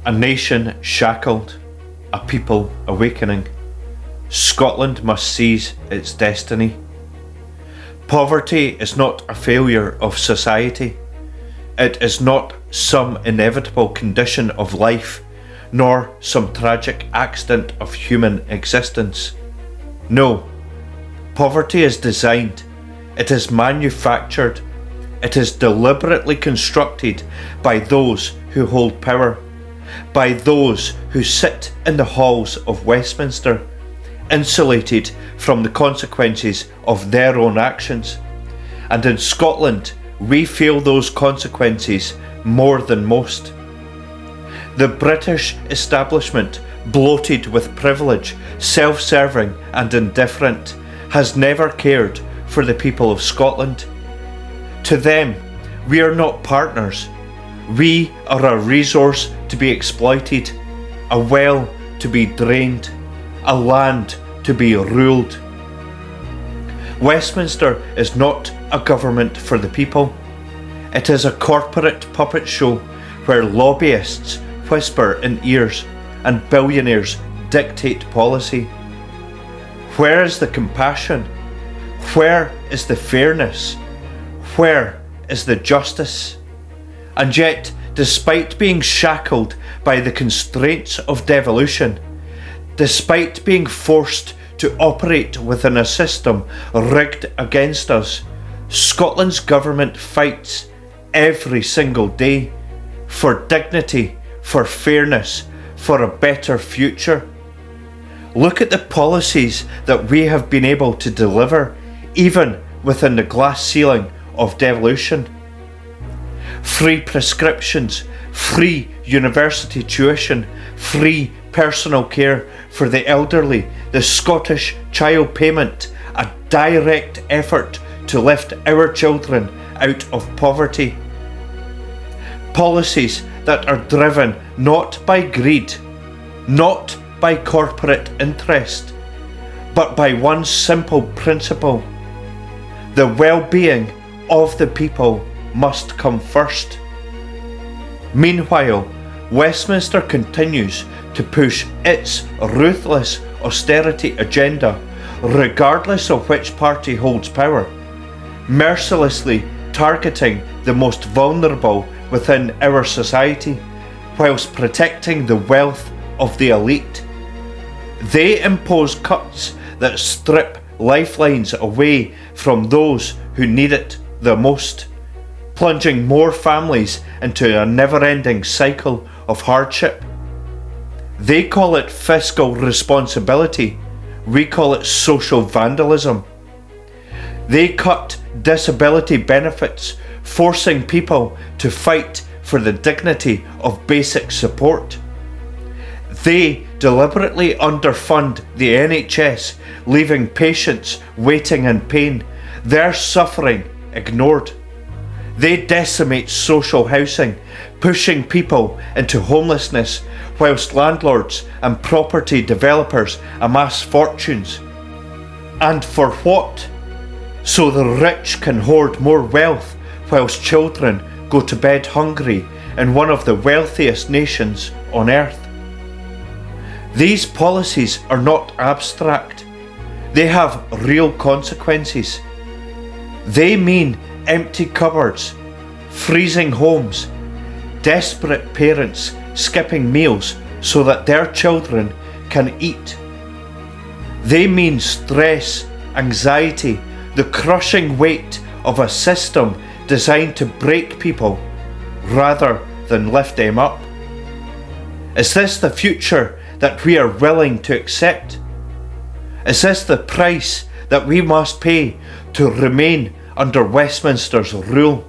A nation shackled, a people awakening. Scotland must seize its destiny. Poverty is not a failure of society. It is not some inevitable condition of life, nor some tragic accident of human existence. No, poverty is designed, it is manufactured, it is deliberately constructed by those who hold power, by those who sit in the halls of Westminster, insulated from the consequences of their own actions. And in Scotland, we feel those consequences more than most. The British establishment, bloated with privilege, self-serving and indifferent, has never cared for the people of Scotland. To them, we are not partners. We are a resource to be exploited, a well to be drained, a land to be ruled. Westminster is not a government for the people. It is a corporate puppet show where lobbyists whisper in ears and billionaires dictate policy. Where is the compassion? Where is the fairness? Where is the justice? And yet, despite being shackled by the constraints of devolution, despite being forced to operate within a system rigged against us, Scotland's government fights every single day for dignity, for fairness, for a better future. Look at the policies that we have been able to deliver, even within the glass ceiling of devolution. Free prescriptions, free university tuition, free personal care for the elderly, the Scottish Child Payment, a direct effort to lift our children out of poverty. Policies that are driven not by greed, not by corporate interest, but by one simple principle: the well-being of the people must come first. Meanwhile, Westminster continues to push its ruthless austerity agenda, regardless of which party holds power, mercilessly targeting the most vulnerable within our society, whilst protecting the wealth of the elite. They impose cuts that strip lifelines away from those who need it the most, plunging more families into a never-ending cycle of hardship. They call it fiscal responsibility, we call it social vandalism. They cut disability benefits, forcing people to fight for the dignity of basic support. They deliberately underfund the NHS, leaving patients waiting in pain, their suffering ignored. They decimate social housing, pushing people into homelessness, whilst landlords and property developers amass fortunes. And for what? So the rich can hoard more wealth, whilst children go to bed hungry in one of the wealthiest nations on earth. These policies are not abstract. They have real consequences. They mean empty cupboards, freezing homes, desperate parents skipping meals so that their children can eat. They mean stress, anxiety, the crushing weight of a system designed to break people rather than lift them up. Is this the future that we are willing to accept? Is this the price that we must pay to remain under Westminster's rule?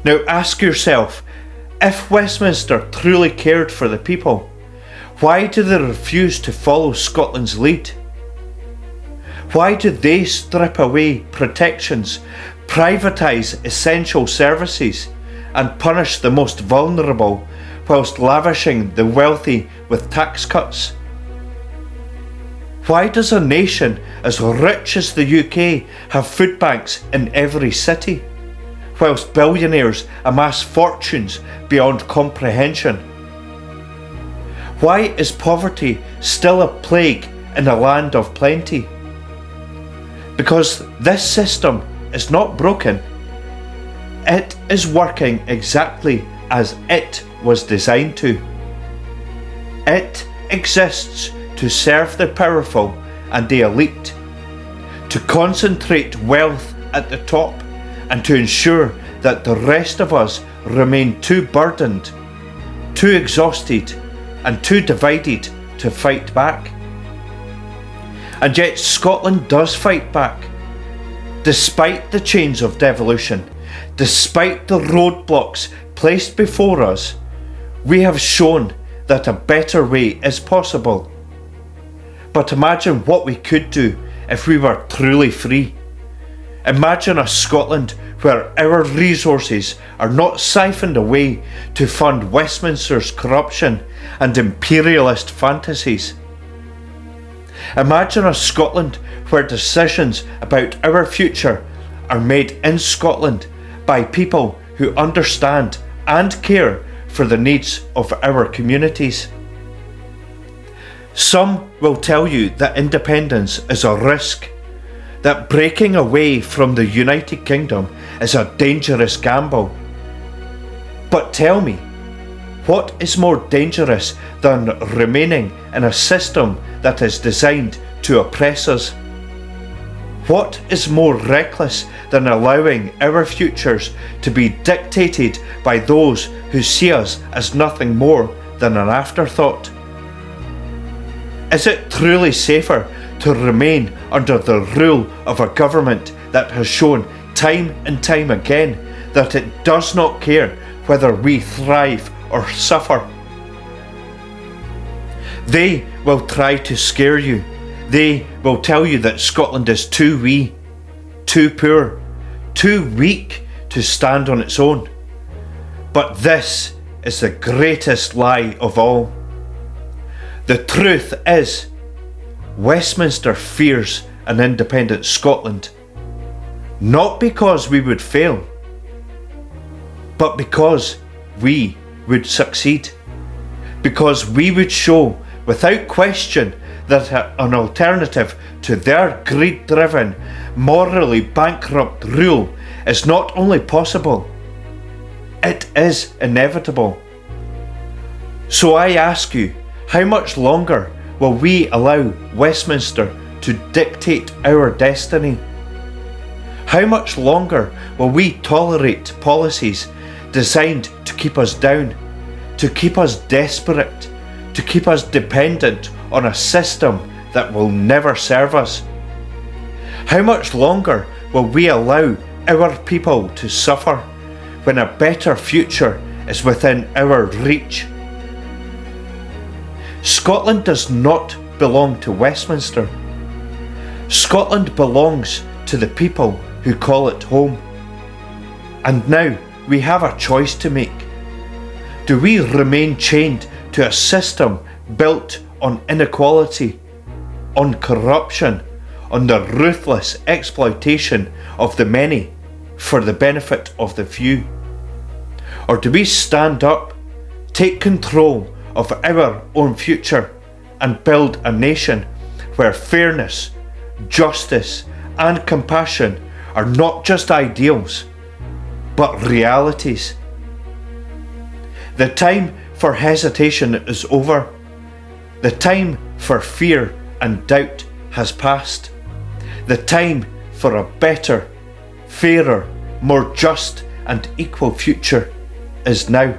Now ask yourself, if Westminster truly cared for the people, why do they refuse to follow Scotland's lead? Why do they strip away protections, privatise essential services, and punish the most vulnerable, whilst lavishing the wealthy with tax cuts? Why does a nation as rich as the UK have food banks in every city, whilst billionaires amass fortunes beyond comprehension? Why is poverty still a plague in a land of plenty? Because this system is not broken. It is working exactly as it was designed to. It exists to serve the powerful and the elite, to concentrate wealth at the top, and to ensure that the rest of us remain too burdened, too exhausted, and too divided to fight back. And yet Scotland does fight back. Despite the chains of devolution, despite the roadblocks placed before us, we have shown that a better way is possible. But imagine what we could do if we were truly free. Imagine a Scotland where our resources are not siphoned away to fund Westminster's corruption and imperialist fantasies. Imagine a Scotland where decisions about our future are made in Scotland by people who understand and care for the needs of our communities. Some will tell you that independence is a risk, that breaking away from the United Kingdom is a dangerous gamble. But tell me, what is more dangerous than remaining in a system that is designed to oppress us? What is more reckless than allowing our futures to be dictated by those who see us as nothing more than an afterthought? Is it truly safer to remain under the rule of a government that has shown time and time again that it does not care whether we thrive or suffer? They will try to scare you. They will tell you that Scotland is too wee, too poor, too weak to stand on its own. But this is the greatest lie of all. The truth is, Westminster fears an independent Scotland, not because we would fail, but because we would succeed, because we would show without question that an alternative to their greed-driven, morally bankrupt rule is not only possible, it is inevitable. So I ask you, how much longer will we allow Westminster to dictate our destiny? How much longer will we tolerate policies designed to keep us down, to keep us desperate, to keep us dependent on a system that will never serve us? How much longer will we allow our people to suffer when a better future is within our reach? Scotland does not belong to Westminster. Scotland belongs to the people who call it home. And now we have a choice to make. Do we remain chained to a system built on inequality, on corruption, on the ruthless exploitation of the many for the benefit of the few? Or do we stand up, take control of our own future, and build a nation where fairness, justice, and compassion are not just ideals, but realities? The time for hesitation is over. The time for fear and doubt has passed. The time for a better, fairer, more just and equal future is now.